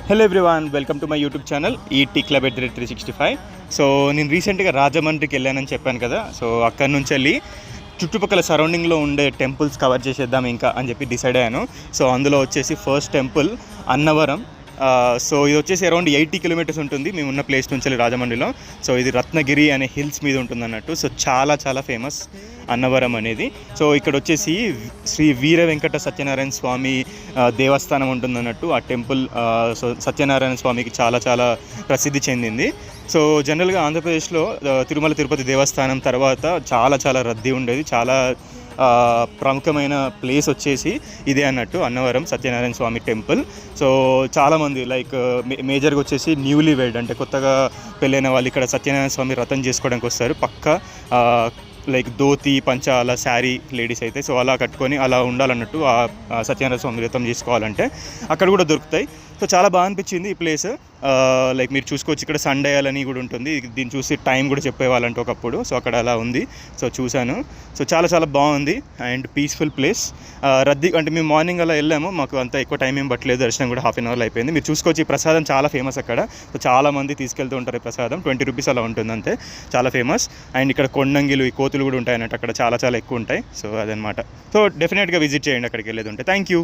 Hello everyone, welcome to my YouTube channel ET club at 365. So నేను రీసెంట్గా రాజమండ్రికి వెళ్ళానని చెప్పాను కదా. సో అక్కడి నుంచి వెళ్ళి చుట్టుపక్కల సరౌండింగ్లో ఉండే టెంపుల్స్ కవర్ చేసేద్దాం ఇంకా అని చెప్పి డిసైడ్ అయ్యాను. సో అందులో వచ్చేసి ఫస్ట్ టెంపుల్ అన్నవరం. సో ఇది వచ్చేసి అరౌండ్ 80 కిలోమీటర్స్ ఉంటుంది మేము ఉన్న ప్లేస్ నుంచి వెళ్ళి రాజమండ్రిలో. సో ఇది రత్నగిరి అనే హిల్స్ మీద ఉంటుంది అన్నట్టు. సో చాలా చాలా ఫేమస్ అన్నవరం అనేది. సో ఇక్కడ వచ్చేసి శ్రీ వీర వెంకట సత్యనారాయణ స్వామి దేవస్థానం ఉంటుంది అన్నట్టు. ఆ టెంపుల్ సో సత్యనారాయణ స్వామికి చాలా చాలా ప్రసిద్ధి చెందింది. సో జనరల్గా ఆంధ్రప్రదేశ్లో తిరుమల తిరుపతి దేవస్థానం తర్వాత చాలా చాలా రద్దీ ఉండేది. చాలా ప్రముఖమైన ప్లేస్ వచ్చేసి ఇదే అన్నట్టు, అన్నవరం సత్యనారాయణ స్వామి టెంపుల్. సో చాలామంది లైక్ మేజర్గా వచ్చేసి న్యూలీ వెడ్ అంటే కొత్తగా పెళ్ళైన వాళ్ళు ఇక్కడ సత్యనారాయణ స్వామి వ్రతం చేసుకోవడానికి వస్తారు. పక్కా లైక్ ధోతి పంచ అలా శారీ లేడీస్ అయితే సో అలా కట్టుకొని అలా ఉండాలన్నట్టు ఆ సత్యనారాయణ స్వామి వ్రతం చేసుకోవాలంటే అక్కడ కూడా దొరుకుతాయి. సో చాలా బాగా అనిపించింది ఈ ప్లేస్. లైక్ మీరు చూసుకోవచ్చు, ఇక్కడ సండే అని కూడా ఉంటుంది. దీన్ని చూసి టైం కూడా చెప్పేవాళ్ళంటే ఒకప్పుడు. సో అక్కడ అలా ఉంది. సో చూశాను. సో చాలా చాలా బాగుంది అండ్ పీస్ఫుల్ ప్లేస్. రద్దీ అంటే మేము మార్నింగ్ అలా వెళ్ళాము, మాకు అంత ఎక్కువ టైం ఏం పట్టలేదు. దర్శనం కూడా హాఫ్ అన్ అవర్లో అయిపోయింది. మీరు చూసుకోవచ్చు, ఈ ప్రసాదం చాలా ఫేమస్ అక్కడ. సో చాలామంది తీసుకెళ్తూ ఉంటారు. ఈ ప్రసాదం 20 రూపీస్ అలా ఉంటుంది అంతే, చాలా ఫేమస్. అండ్ ఇక్కడ కొండంగిలు, ఈ కోతులు కూడా ఉంటాయి అన్నట్టు, అక్కడ చాలా చాలా ఎక్కువ ఉంటాయి. సో అదనమాట. సో డెఫినెట్గా విజిట్ చేయండి అక్కడికి వెళ్ళేది ఉంటే. Thank you.